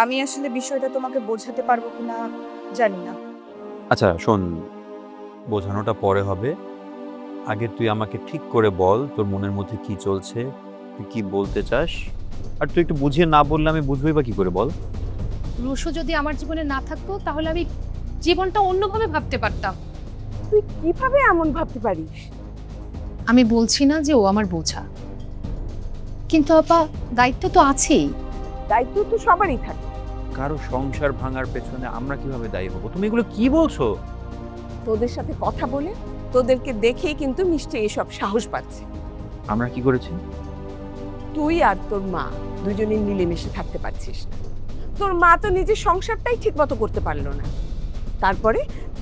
আমি আসলে বিষয়টা তোমাকে বোঝাতে পারবো কিনা জানি না। আচ্ছা শোন, বোঝানোটা পরে হবে। আগে তুই আমাকে ঠিক করে বল তোর মনের মধ্যে কি চলছে, তুই কি বলতে চাস। আর তুই একটু বুঝিয়ে না বললে আমি বুঝবই বা কি করে, বল। রুশো যদি আমার জীবনে না থাকতো তাহলে আমি জীবনটা অন্যভাবে ভাবতে পারতাম। তুই কিভাবে এমন ভাবতে পারিস? আমি বলছি না যে ও আমার বোঝা, কিন্তু আপা দায়িত্ব তো আছেই। দায়িত্ব তো সবারই থাকে। কারো সংসার ভাঙার পেছনে আমরা কিভাবে দায়ী হব? তুমি এগুলো কি বলছো? তোদের সাথে কথা বলে তোদেরকে দেখেই কিন্তু মিষ্টি এসব সাহস পাচ্ছে। আমরা কি করেছি? তুই আর তোর মা দুজনে মিলেমিশে থাকতে পারছিস না। তোর মা তো নিজের সংসারটাই ঠিক মতো করতে পারলো না, তারপরে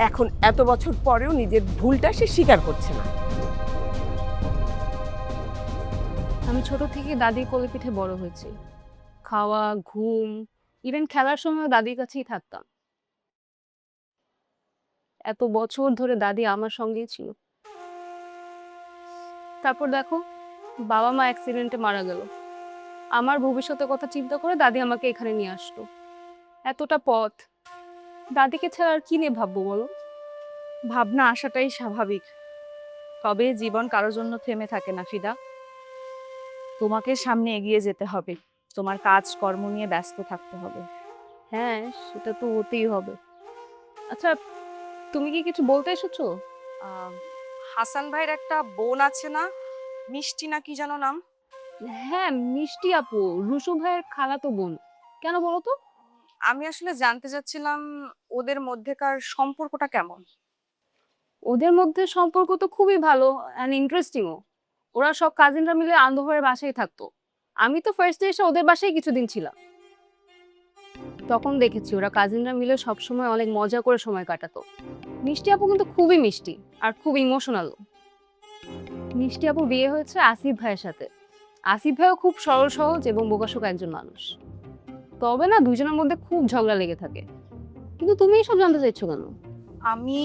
এখন এত বছর পরেও নিজের ভুলটা সে স্বীকার করছে না। আমি ছোট থেকে দাদির কোলে পিঠে বড় হয়েছি। খাওয়া, ঘুম, ইভেন খেলার সময় দাদির কাছেই থাকতাম। এত বছর ধরে দাদি আমার সঙ্গেই ছিল। তারপর দেখো, বাবা মা অ্যাক্সিডেন্টে মারা গেল। আমার ভবিষ্যতের কথা চিন্তা করে দাদি আমাকে এখানে নিয়ে আসলো। এতটা পথ দাদিকে ছাড়া আর কি নিয়ে ভাববো বলো? ভাবনা আসাটাই স্বাভাবিক, তবে জীবন কারোর জন্য থেমে থাকে না ফিদা। তোমাকে সামনে এগিয়ে যেতে হবে, তোমার কাজ কর্ম নিয়ে ব্যস্ত থাকতে হবে। হ্যাঁ, সেটা তো হতেই হবে। আচ্ছা, তুমি কি কিছু বলতে এসেছো? হাসান ভাইয়ের একটা বোন আছে না, মিষ্টি না কি যেন নাম? হ্যাঁ, মিষ্টি আপু, রুশো ভাইয়ের খালাতো বোন। কেন বলো তো? আমি আসলে জানতে চাচ্ছিলাম ওদের মধ্যেকার সম্পর্কটা কেমন। ওদের মধ্যে সম্পর্ক তো খুবই ভালো অ্যান্ড ইন্টারেস্টিংও। ওরা সব কাজিনরা মিলে আন্দোভাইয়ের বাসায় থাকতো। আমি তো ফার্স্টে এসে ওদের বাসায় কিছুদিন ছিলাম। তখন দেখেছি ওরা কাজিনরা মিলে সবসময় অনেক মজা করে সময় কাটাতো। মিষ্টি আপু কিন্তু খুবই মিষ্টি আর খুব ইমোশনালও। মিষ্টি আপু বিয়ে হয়েছে আসিফ ভাইয়ের সাথে। আসিফ ভাইও খুব সরল সহজ এবং বোকাশোকা একজন মানুষ। তবে না, দুজনের মধ্যে খুব ঝগড়া লেগে থাকে। কিন্তু তুমি এসব জানতে চাইছো কেন? আমি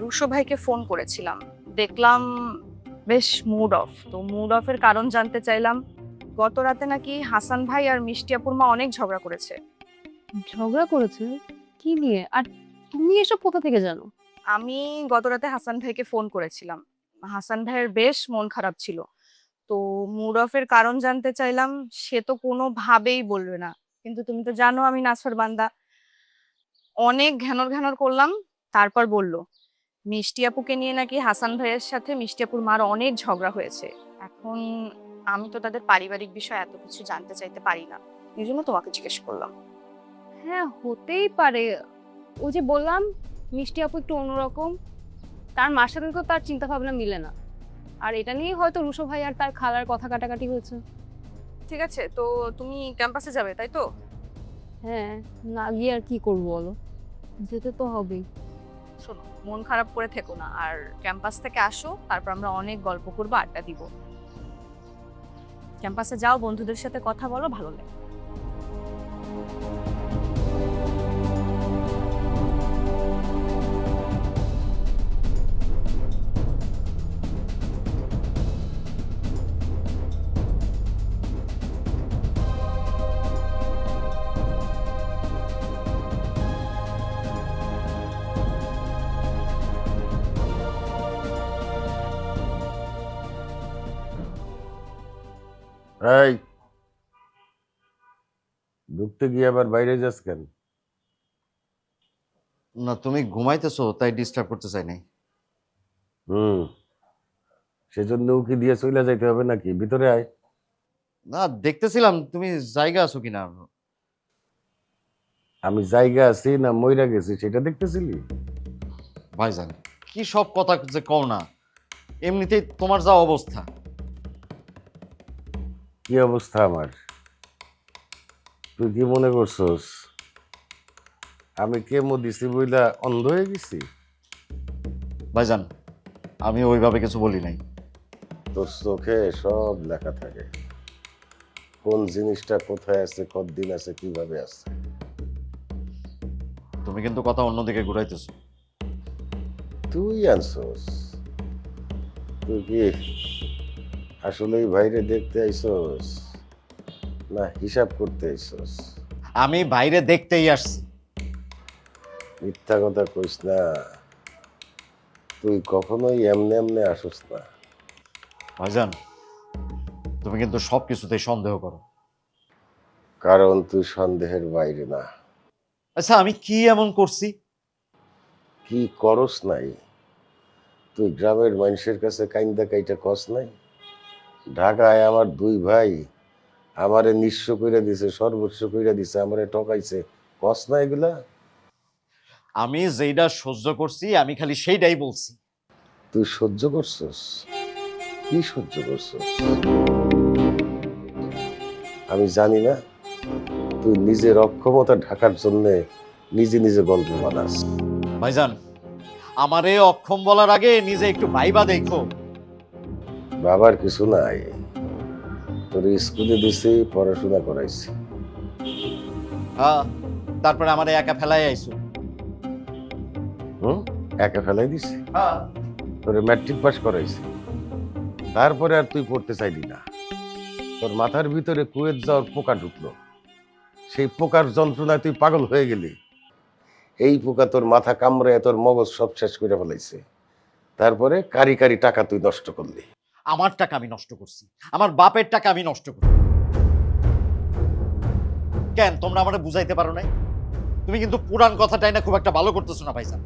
রুশো ভাইকে ফোন করেছিলাম, দেখলাম বেশ মুড অফ। তো মুড অফের কারণ জানতে চাইলাম। গত রাতে নাকি হাসান ভাই আর মিষ্টি আপুর মা অনেক ঝগড়া করেছে। ঝগড়া করেছে? কি নিয়ে? আর তুমি এসব কোথা থেকে জানো? আমি গত রাতে হাসান ভাইকে ফোন করেছিলাম। হাসান ভাইয়ের বেশ মন খারাপ ছিল। তো মুড অফের কারণ জানতে চাইলাম, সে তো কোনোভাবেই বলবে না। কিন্তু তুমি তো জানো আমি নাছোড় বান্দা, অনেক ঘ্যানর ঘ্যানর করলাম। তারপর বলল মিষ্টি আপুকে নিয়ে নাকি হাসান ভাইয়ের সাথে মিষ্টি আপুর মার অনেক ঝগড়া হয়েছে। এখন আমি তো তাদের পারিবারিক বিষয় এত কিছু জানতে চাইতে পারি না, এই জন্য তোমাকে জিজ্ঞেস করলাম। হ্যাঁ, হতেই পারে। ওই যে বললাম, মিষ্টি আপু একটু অন্যরকম। তার মার সাথে তো তার চিন্তা ভাবনা মিলে না। আর এটা নিয়ে হয়তো রুশো ভাই আর তার খালার কথা কাটাকাটি হয়েছে। ঠিক আছে, তো তুমি ক্যাম্পাসে যাবে তাই তো? হ্যাঁ, না গিয়ে আর কি করবো বলো? যেতে তো হবেই। শোনো, মন খারাপ করে থেকো না, আর ক্যাম্পাস থেকে আসো, তারপর আমরা অনেক গল্প করবো, আড্ডা দিব। ক্যাম্পাসে যাও, বন্ধুদের সাথে কথা বলো, ভালো লাগে। এই ঢুকতে গিয়ে আবার বাইরে যাস কেন? না, তুমি ঘুমাইতেছো তাই ডিস্টার্ব করতে চাই নাই। হুম, সেজন্য উকি দিয়ে চলে যাইতে হবে নাকি? ভিতরে আয়। না, দেখতেছিলাম তুমি জায়গা আছো কিনা। আমি জায়গা আছি না মইরা গেছি সেটা দেখতেছিলি? ভাইজান, কি সব কথা যে কও না, এমনিতেই তোমার যা অবস্থা। কি অবস্থা আমার? তুই কি মনে করছস আমি কেমো দিছি বইলা অন্ধ হয়ে গেছি? ভাইজান, আমি ওইভাবে কিছু বলি নাই। তোর চোখে সব লেখা থাকে, কোন জিনিসটা কোথায় আছে, কতদিন আছে, কিভাবে আছে। তুমি কিন্তু কথা অন্যদিকে ঘুরাইতেছো। তুই আনছস? তুই কি আসলেই বাইরে দেখতে আইছস না হিসাব করতে আইছস? আমি বাইরে দেখতেই আসছি। মিথ্যা কথা কইস না, তুই কখনোই এমনে এমনে আসস না। ভাইজান, তুমি কিন্তু সবকিছুতেই সন্দেহ করো। কারণ তুই সন্দেহের বাইরে না। আচ্ছা, আমি কি এমন করছি? কি করস নাই? তুই গ্রামের মানুষের কাছে কাইন্দা কাইটা কস নাই? ঢাকায় আমার দুই ভাই আমারে নিঃস্ব কইরা দিছে, সর্বস্ব কইরা দিছে, আমারে ঠকাইছে, কস না এগুলা? আমি যেইটা সহ্য করছি আমি খালি সেইটাই বলছি। তুই সহ্য করছস? কি সহ্য করছস? আমি জানি না, তুই নিজের অক্ষমতা ঢাকার জন্য নিজে নিজে গল্প বানাস। ভাইজান, আমারে অক্ষম বলার আগে নিজে একটু ভাইবা দেখো। বাবার কিছু নাই, তোর স্কুলে দিছি, পড়াশোনা করাইছি। হ্যাঁ, তারপরে আমারে একা ফেলাই আইছো। একা ফেলাই দিছি, হ্যাঁ, তোরে ম্যাট্রিক পাস করাইছি, তারপরে আর তুই পড়তে চাইলি না। তোর মাথার ভিতরে কুয়েত যাওয়ার পোকা ঢুকলো, সেই পোকার যন্ত্রণায় তুই পাগল হয়ে গেলি। এই পোকা তোর মাথা কামড়ে তোর মগজ সব শেষ করে ফেলাইছে। তারপরে কারি কারি টাকা তুই নষ্ট করলি। আমার টাকা আমি নষ্ট করছি, আমার বাপের টাকা আমি নষ্ট করছি। কেন তোমরা আমারে বুঝাইতে পারো নাই? তুমি কিন্তু পুরান কথাটাই না খুব একটা ভালো করতেছো না ভাইজান।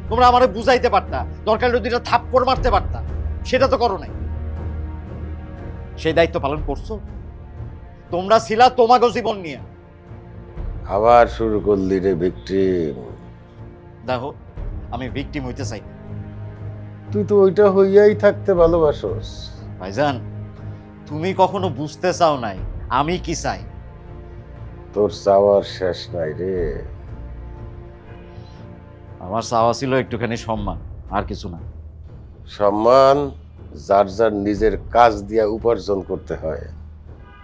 তোমরা আমারে বুঝাইতে পারতা, দরকার হলে দুইটা থাপ্পড় মারতে পারতা, সেটা তো করো নাই। সেই দায়িত্ব পালন করছো? তোমরা ছিলা তোমাগো জীবন নিয়ে। আবার শুরু করলি রে ভিকটিম। দেখো, আমি ভিকটিম হইতে চাই না। তুই তো ওইটা হইয়াই থাকতে ভালোবাসস। ভাইজান, তুমি কখনো বুঝতে চাও নাই আমি কি চাই। তোর চাওয়ার শেষ নাই রে। আমার চাওয়া ছিল একটুখানি সম্মান, আর কিছু না। সম্মান যার যার নিজের কাজ দিয়া উপার্জন করতে হয়,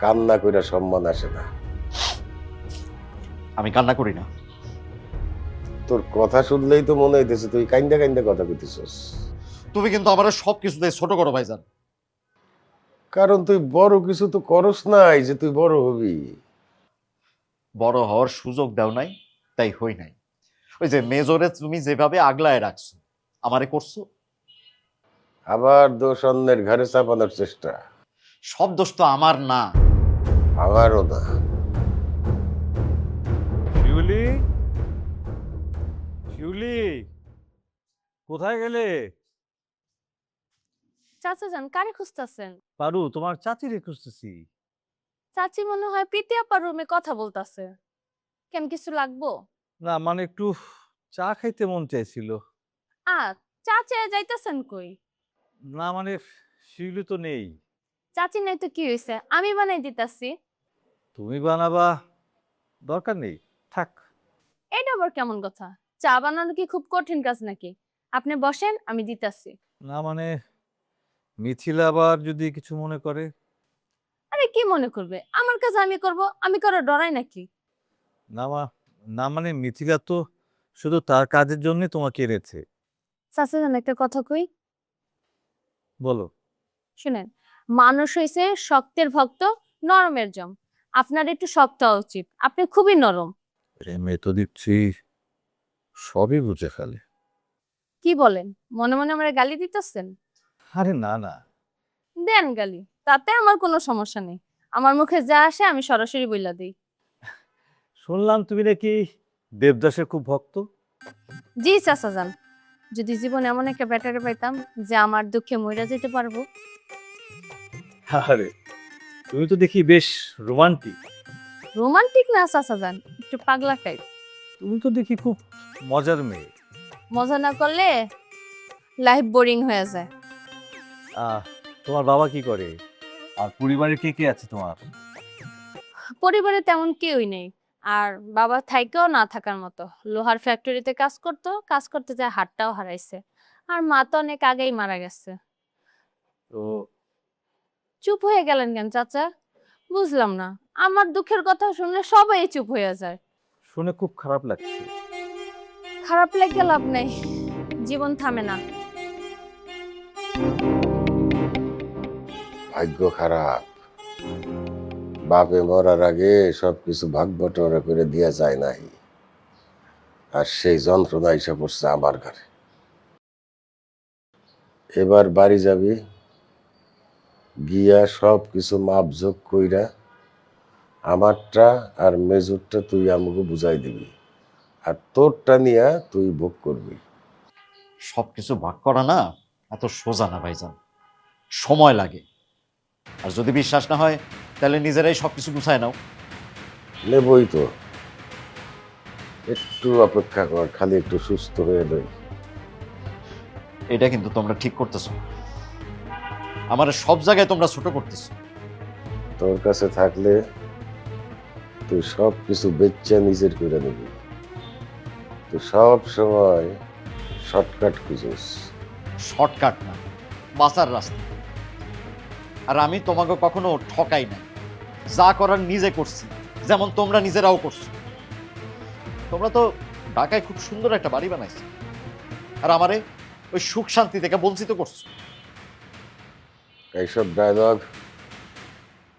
কান্না কইরা সম্মান আসে না। আমি কান্না করি না। তোর কথা শুনলেই তো মনে হইতেছে তুই কাইন্দা কাইন্দা কথা কইতেছস। তুমি কিন্তু আমার সব কিছুতে ছোট করো ভাইজান। কারণ তুই বড় কিছু তো করস নাই যে তুই বড় হবি। বড় হওয়ার সুযোগ দাও নাই, তাই হই নাই। ওই যে মেজরে তুমি যেভাবে আগলায় রাখছো, আমারে করছো। আবার দোষ অন্যের ঘরে চাপানোর চেষ্টা। সব দোষ তো আমার না। আমারও না। শিউলি, শিউলি, কোথায় গেলে? চাচা যান, কারে খুঁজতেছেন? পারু, তোমার চাচিরে খুঁজতেছি। চাচি মনে হয় প্রীতি আপার রুমে কথা বলতাছে। কেন, কিছু লাগবো? না মানে একটু চা খাইতে মন চাইছিল। চাচি যাইতেছেন কই? না মানে শিউলি তো নেই। চাচি নাই তো কি হয়েছে, আমি বানাই দিতাছি। তুমি বানাবা, দরকার নেই, থাক। এটা আবার কেমন কথা? চা বানানো কি খুব কঠিন কাজ নাকি? আপনি বসেন, আমি দিতাছি। না মানে মিথিলা আবার যদি কিছু মনে করে। আরে কি মনে করবে? আমার কাজ আমি করব, আমি করে ডরাই নাকি? না মানে মিথিলা তো শুধু তার কাজের জন্য তোমাকে এনেছে। চাচা জান, একটা কথা কই, বলো। শুনেন। মানুষ হইছে শক্তের ভক্ত, নরমের জম। আপনার একটু শক্ত হওয়া উচিত, আপনি খুবই নরম। প্রেমে তো দিচ্ছি সবই বুঝে ফেলে। কি বলেন? মনে মনে আমরা গালি দিতেছেন? আরে না না, দেন গালি, তাতে আমার কোনো সমস্যা নেই। আমার মুখে যা আসে আমি সরাসরি বইলা দিই। শুনলাম তুমি নাকি দেবদাসের খুব ভক্ত। জি চাচা যান, যদি জীবনে এমন একটা ব্যাটারে পাইতাম যে আমার দুঃখে মইরা যেতে পারবো। আরে তুমি তো দেখি বেশ রোমান্টিক। রোমান্টিক না চাচা যান, একটু পাগলা টাইপ। তুমি তো দেখি খুব মজার মেয়ে। মজা না করলে লাইফ বোরিং হয়ে যায়। তোমার বাবা কি করে, আর পরিবারে কে কে আছে তোমার? পরিবারে তেমন কেউই নেই, আর বাবা থাইকেও না থাকার মতো। লোহার ফ্যাক্টরিতে কাজ করতে যায় হাতটাও হারাইছে। আর মা তো অনেক আগেই মারা গেছে। তো চুপ হয়ে গেলেন কেন চাচা? বুঝলাম না, আমার দুঃখের কথা শুনলে সবাই চুপ হয়ে যায়। শুনে খুব খারাপ লাগছে। খারাপ লেগে লাভ নেই, জীবন থামে না। ভাগ্য খারাপ, বাপে মরার আগে সবকিছু ভাগ বটোয়ারা করে দিয়া যায় নাই, আর সেই যন্ত্রণা এসে পড়ছে আমার ঘরে। এবার বাড়ি যাবি, গিয়া সব কিছু মাপঝোক কইরা আমারটা আর মেজরটা তুই আমাকে বুঝাই দিবি, আর তোরটা নিয়া তুই ভোগ করবি। সবকিছু ভাগ করা না এত সোজা না ভাইজান, সময় লাগে। আর যদি বিশ্বাস না হয় তাহলে নিজেরাই সবকিছু গুছায় নাও। নেবই তো, একটু অপেক্ষা কর, খালি একটু সুস্থ হয়ে লই। এটা কিন্তু তোমরা ঠিক করতেছো, আমার সব জায়গায় তোমরা ছোট করতেছো। তোর কাছে থাকলে তুই সব কিছু বেচ্চা নিজের করে নিবি, তুই সব সময় শর্টকাট খুঁজিস। শর্টকাট না, বাঁচার রাস্তা। আর আমি তোমাকে কখনো ঠকাই নাই, যা করার নিজে করছি, যেমন তোমরা নিজেরাও করছো। তোমরা তো ঢাকায় খুব সুন্দর একটা বাড়ি বানাইছো, আর আমারে ওই সুখ শান্তি থেকে বঞ্চিত করছো। এইসব ডায়লগ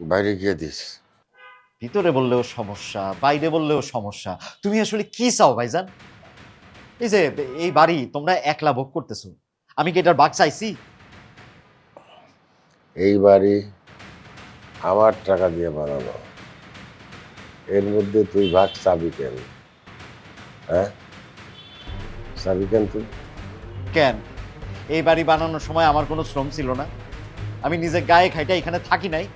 বাইরে গিয়ে দিস। ভিতরে বললেও সমস্যা, বাইরে বললেও সমস্যা। তুমি আসলে কি চাও ভাইজান? এই যে এই বাড়ি তোমরা একলা ভোগ করতেছো, আমি কি এটার ভাগ চাইছি? এই বাড়ি আমার টাকা দিয়ে বানানো, এর মধ্যে তুই ভাগ চাবি কেন? হ্যাঁ, চাবি কেন তুই? কেন? এই বাড়ি বানানোর সময় আমার কোনো শ্রম ছিল না? আমি নিজে গায়ে খাইটা এখানে থাকি নাই?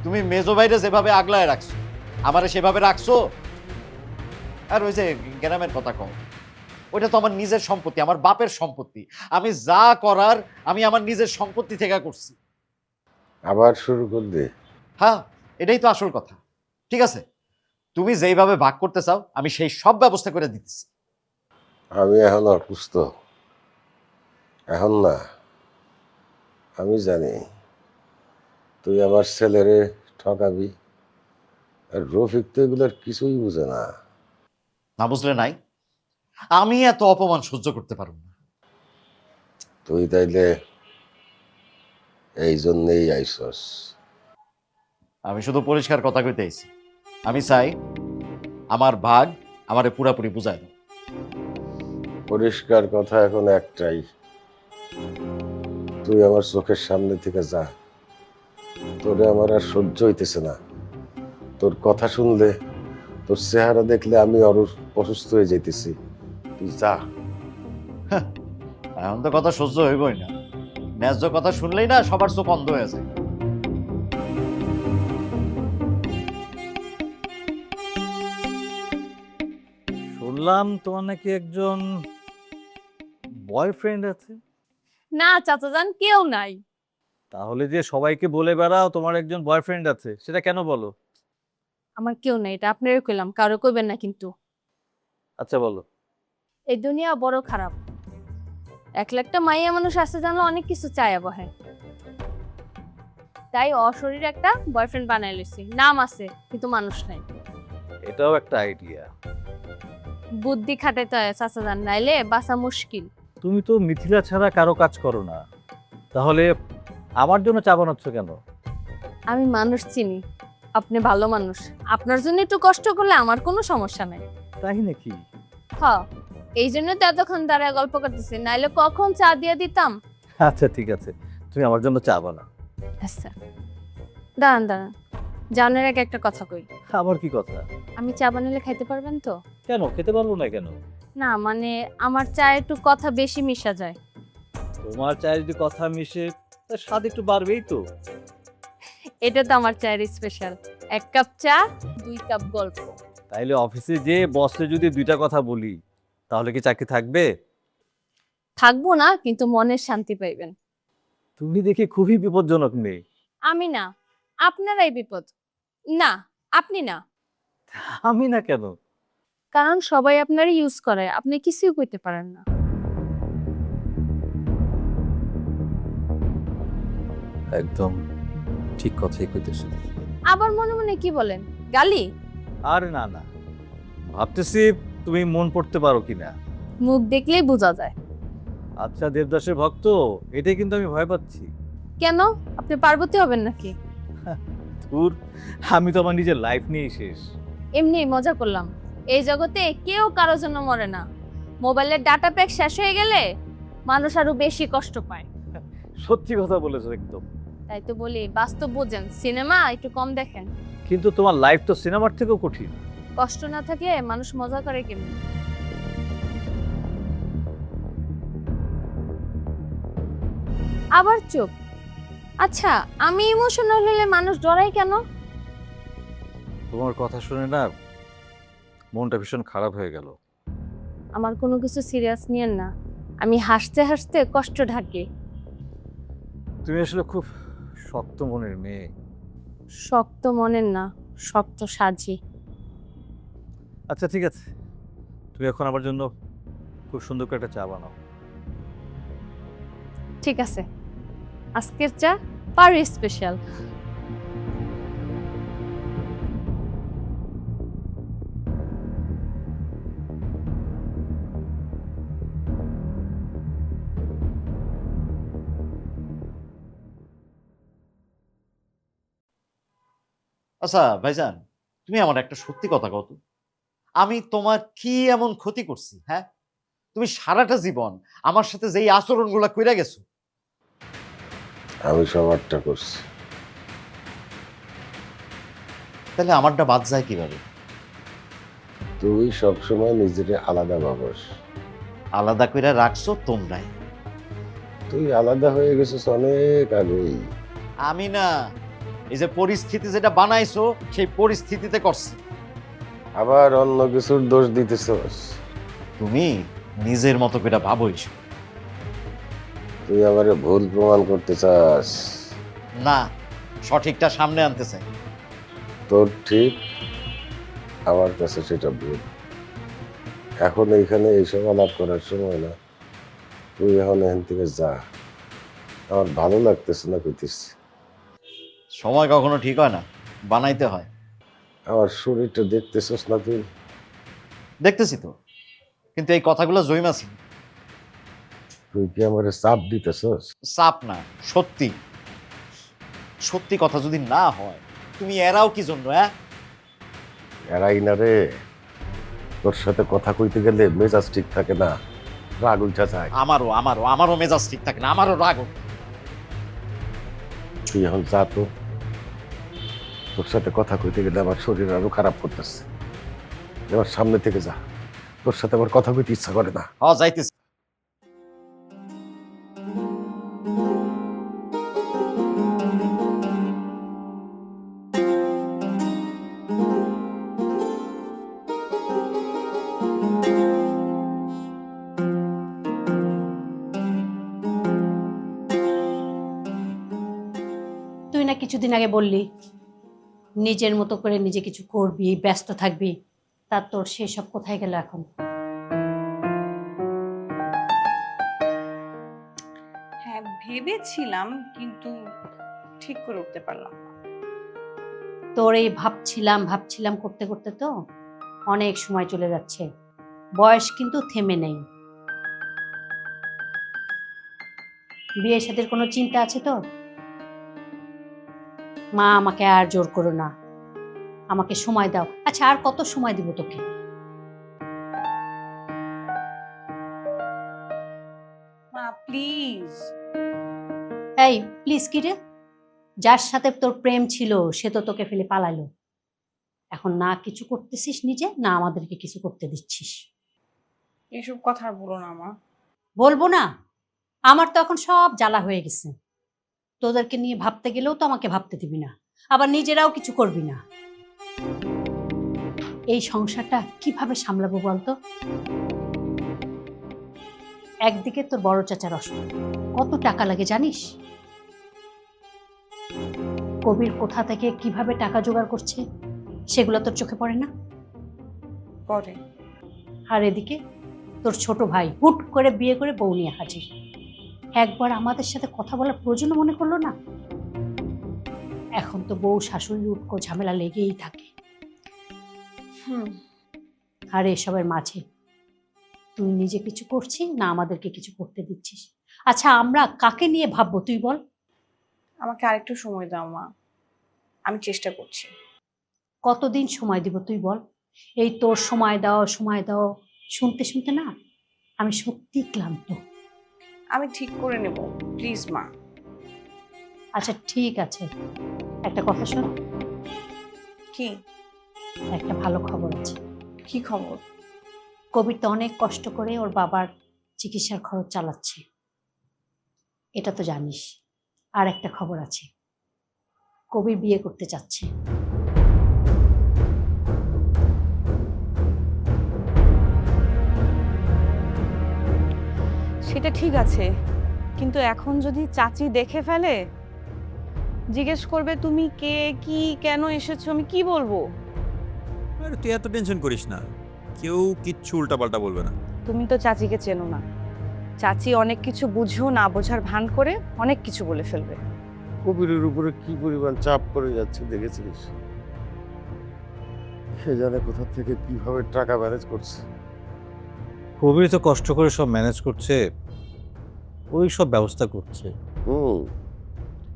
তুমি মেজো বাইরে যেভাবে আগলায় রাখছো, আমারে সেভাবে রাখছো? আর ওই যে গ্রামের কথা কও, ওইটা তো আমার নিজের সম্পত্তি, আমার বাপের সম্পত্তি। আমি যা করার আমি আমার নিজের সম্পত্তি থেকে করছি। আবার শুরু কর দে। হ্যাঁ, এটাই তো আসল কথা। ঠিক আছে, তুমি যেইভাবে ভাগ করতে চাও আমি সেই সব ব্যবস্থা করে দিতেছি। আমি এখন অসুস্থ, এখন না। আমি জানি তুই আমার ছেলেরে ঠকাবি, আর রফিক তো এগুলোর কিছুই বুঝে না। না বুঝলে নাই, আমি এত অপমান সহ্য করতে পারব না। তুই তাইলে এই জন্যেই আইসস। আমি শুধু পরিষ্কার কথা কইতে আইছি, আমি চাই আমার ভাগ আমারে পুরাপুরি বুঝায় দাও। পরিষ্কার কথা এখন একটাই, তুই আমার চোখের সামনে থেকে যা। তোরে আমার আর সহ্য হইতেছে না। তোর কথা শুনলে, তোর চেহারা দেখলে আমি অসুস্থ হয়ে যাইতেছি। তুই যা। এখন তো কথা সহ্য হইবই না, ন্যায্য কথা শুনলেই না সবার চোখ অন্ধ হয়ে যায়। শুনলাম তোমার নাকি একজন বয়ফ্রেন্ড আছে। না চাচাজান, কেউ নাই। তাহলে যে সবাইকে বলে বেড়াও তোমার একজন বয়ফ্রেন্ড আছে, সেটা কেন বলো? আমার কেউ নাই, এটা আপনারও কইলাম, কারো কইবেন না কিন্তু। আচ্ছা বলো। এই দুনিয়া বড় খারাপ। একলা একটা মাইয়া মানুষ আছে জানলো অনেক কিছু চায় বহে, তাই অশরীর একটা বয়ফ্রেন্ড বানাই লইছি। নাম আছে কিন্তু মানুষ নাই। এটাও একটা আইডিয়া। বুদ্ধি খাটাইতে হয় চাচাজান, নাইলে বাঁচা মুশকিল। তুমি তো মিথিলা ছাড়া কারো কাজ করো না, তাহলে আমার জন্য চা বানাচ্ছ কেন? আমি মানুষ চিনি, আপনি ভালো মানুষ, আপনার জন্য একটু কষ্ট করলে আমার কোনো সমস্যা নাই। তাই নাকি? হ, এই জন্য তো এতক্ষণ দাঁড়ায় গল্প করতেছি, নাইলে কখন চা দিয়ে দিতাম। আচ্ছা ঠিক আছে, তুমি আমার জন্য চা বানাও। আচ্ছা দাঁড়ান দাঁড়ান, জানার আগে একটা কথা কই। আবার কি কথা? আমি চা বানালে খাইতে পারবেন তো? কেন খেতে পারবো না কেন? না মানে আমার চায়ে একটু কথা বেশি মিশা যায়। তোমার চায়ে যদি কথা মিশে, তার স্বাদ একটু বাড়বেই তো। এটা তো আমার চায়ের স্পেশাল। 1 কাপ চা 2 কাপ গল্প। তাইলে অফিসে যে বসে যদি দুইটা কথা বলি, তাহলে কি চাকরি থাকবে? থাকবো না, কিন্তু মনের শান্তি পাইবেন। তুমি দেখি খুবই বিপজ্জনক মেয়ে। আমি না, আপনারাই বিপদ। না, আপনি না। আমি না কেন? কারণ সবাই আপনারা ইউজ করে, আপনি কিছুই করতে পারেন না। একদম ঠিক কথাই কইতেছো। আবার মনে মনে কি বলেন, গালি? আরে না না, ভাবতেছি তুমি মন পড়তে পারো কিনা। মুখ দেখলেই বোঝা যায়। আচ্ছা দেবদাসের ভক্ত, এটাই কিন্তু আমি ভয় পাচ্ছি। কেন? আপনি পার্বতী হবেন নাকি? ধুর, আমি তো আমার নিজের লাইফ নিয়েই শেষ। এমনি মজা করলাম। এই জগতে কেউ কারোর জন্য মরে না। মোবাইলের ডাটা প্যাক শেষ হয়ে গেলে মানুষ আরো বেশি কষ্ট পায়। সত্যি কথা বলেছো একদম। তাই তো বলি, বাস্তব বোঝেন, সিনেমা একটু কম দেখেন। কিন্তু তোমার লাইফ তো সিনেমার থেকেও কঠিন। কষ্ট না থাকলে মানুষ মজা করে কেমনি? আবার চুপ। আচ্ছা, আমি ইমোশনাল হলে মানুষ ডরায় কেন? তোমার কথা শুনে না মনটা ভীষণ খারাপ হয়ে গেল। আমার কোনো কিছু সিরিয়াস নিয়েন না। আমি হাসতে হাসতে কষ্ট ঢাকি। তুমি আসলে খুব শক্ত মনের মেয়ে। শক্ত মনের না, শক্ত সাজি। আচ্ছা ঠিক আছে, তুমি এখন আমার জন্য খুব সুন্দর করে একটা চা বানাও। ঠিক আছে, আজকের চা পারি স্পেশাল। আচ্ছা ভাইজান, তুমি আমার একটা সত্যি কথা কও তো, আমি তোমার কি এমন ক্ষতি করছি? হ্যাঁ, তুমি সারাটা জীবন আমার সাথে যেই আচরণগুলো কইরা গেছো। আমি সবারটা করছি। তাহলে আমারটা বাদ যায় কিভাবে? তুই সবসময় নিজের আলাদা ভাবস। আলাদা কইরা রাখছো তোমরাই। তুই আলাদা হয়ে গেছিস অনেক আগেই। আমি না, এই যে পরিস্থিতি যেটা বানাইছো সেই পরিস্থিতিতে করছি। আবার অন্য কিছুর দোষ দিতেছস। তুমি নিজের মতো করে ভাবোই। তুই আমারে ভুল প্রমাণ করতে চাস। না, সঠিকটা সামনে আনতে চাই। তোর ঠিক, আমার কাছে সেটা ভুল। এখন এইখানে এইসব আলাপ করার সময় না। তুই এখন এখান থেকে যা, আমার ভালো লাগতেছে না কইতেছি। সময় কখনো ঠিক হয় না, বানাইতে হয়। আমার শরীরটা দেখতেছস না তুই? দেখতেছি তো, কিন্তু এই কথাগুলো জৈমাছি। তুই কি আমার চাপ দিতেছস? চাপ না, সত্যি। সত্যি কথা যদি না হয় তুমি এরাও কি জন্য? হ্যাঁ, এরাই না রে, তোর সাথে কথা কইতে গেলে মেজাজ ঠিক থাকে না, রাগ উঠা যায়। আমারও আমারও আমারও মেজাজ ঠিক থাকে না, আমারও রাগ ওঠে। তুই এখন যা তো, তোর সাথে কথা কইতে গেলে আমার শরীর আরো খারাপ করতেছে। এবার সামনে থেকে যা, তোর সাথে আমার কথা কইতে ইচ্ছা করে না। যাইতেছি। তুই না কিছুদিন আগে বললি নিজের মতো করে নিজে কিছু করবি, ব্যস্ত থাকবি, তা তোর সেসব কোথায় গেল এখন? হ্যাঁ ভেবেছিলাম, কিন্তু ঠিক করে উঠতে পারলাম না। তোর এই ভাবছিলাম ভাবছিলাম করতে করতে তো অনেক সময় চলে যাচ্ছে। বয়স কিন্তু থেমে নেই। বিয়ের সাথে কোনো চিন্তা আছে তোর? মা, আমাকে আর জোর করো না, আমাকে সময় দাও। আচ্ছা, আর কত সময় দিব তোকে? মা প্লিজ। এই প্লিজ কি রে? যার সাথে তোর প্রেম ছিল সে তো তোকে ফেলে পালালো। এখন না কিছু করতেছিস নিজে, না আমাদেরকে কিছু করতে দিচ্ছিস। এসব কথা আর বলো না মা। বলবো না? আমার তো এখন সব জ্বালা হয়ে গেছে। তোদেরকে নিয়ে ভাবতে গেলেও তো আমাকে ভাবতে দিবি না, আবার নিজেরাও কিছু করবি না। এই সংসারটা কিভাবে সামলাবো বলতো? একদিকে তোর বড় চাচার অসুখ, কত টাকা লাগে জানিস? কবির কোথা থেকে কিভাবে টাকা জোগাড় করছে সেগুলো তোর চোখে পড়ে না? পরে আর এদিকে তোর ছোট ভাই হুট করে বিয়ে করে বউ নিয়ে হাজির। একবার আমাদের সাথে কথা বলার প্রয়োজন মনে করলো না। এখন তো বউ শাশুড়ি উটকো ঝামেলা লেগেই থাকে। আর এসবের মাঝে তুই নিজে কিছু করছিস না আমাদেরকে কিছু করতে দিচ্ছিস? আচ্ছা, আমরা কাকে নিয়ে ভাববো তুই বল? আমাকে আরেকটু সময় দাও মা। আমি চেষ্টা করছি। কতদিন সময় দিব তুই বল? এই তোর সময় দাও শুনতে শুনতে না আমি সত্যি ক্লান্ত। আমি ঠিক করে নেব, প্লিজ মা। আচ্ছা ঠিক আছে, একটা কথা শোন, কি? একটা ভালো খবর আছে। কি খবর? কবির তো অনেক কষ্ট করে ওর বাবার চিকিৎসার খরচ চালাচ্ছে, এটা তো জানিস। আর একটা খবর আছে, কবির বিয়ে করতে চাচ্ছে। সেটা ঠিক আছে, কিন্তু এখন যদি চাচি দেখে ফেলে, জিজ্ঞেস করবে তুমি কে, কি, কেন এসেছো, আমি কি বলবো? আরে তুই এত টেনশন করিস না, কেউ কিচ্ছু উল্টাপাল্টা বলবে না। তুমি তো চাচিকে চেনো না, চাচি অনেক কিছু বুঝেও না বোঝার ভান করে অনেক কিছু বলে ফেলবে। কবিরের উপরে কি পরিমাণ চাপ পড়ে যাচ্ছে দেখেছিস? সে জানে কোথা থেকে কিভাবে টাকা ম্যানেজ করছে। কবির তো কষ্ট করে সব ম্যানেজ করছে, ওই সব ব্যবস্থা করছে।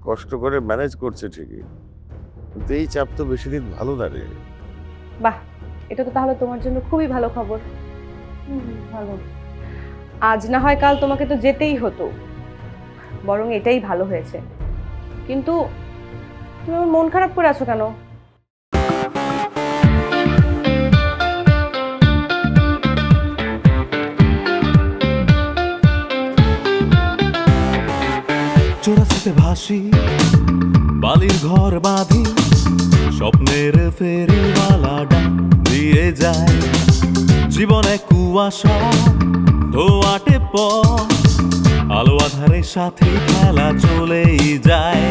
কষ্ট করে ম্যানেজ করছে ঠিকই, কিন্তু এই চাপ তো বেশি দিন ভালো না রে। বাহ, এটা তো তাহলে তোমার জন্য খুবই ভালো খবর। ভালো, আজ না হয় কাল তোমাকে তো যেতেই হতো, বরং এটাই ভালো হয়েছে। কিন্তু তুমি আমার মন খারাপ করে আছো কেন? চোরাস্রোতে ভাসি, বালির ঘর বাঁধি, স্বপ্নের ফেরিওয়ালাটা দিয়ে যায়। জীবনে কুয়াশা ধোয়াটে পথ, আলো আধারের সাথে খেলা চলেই যায়।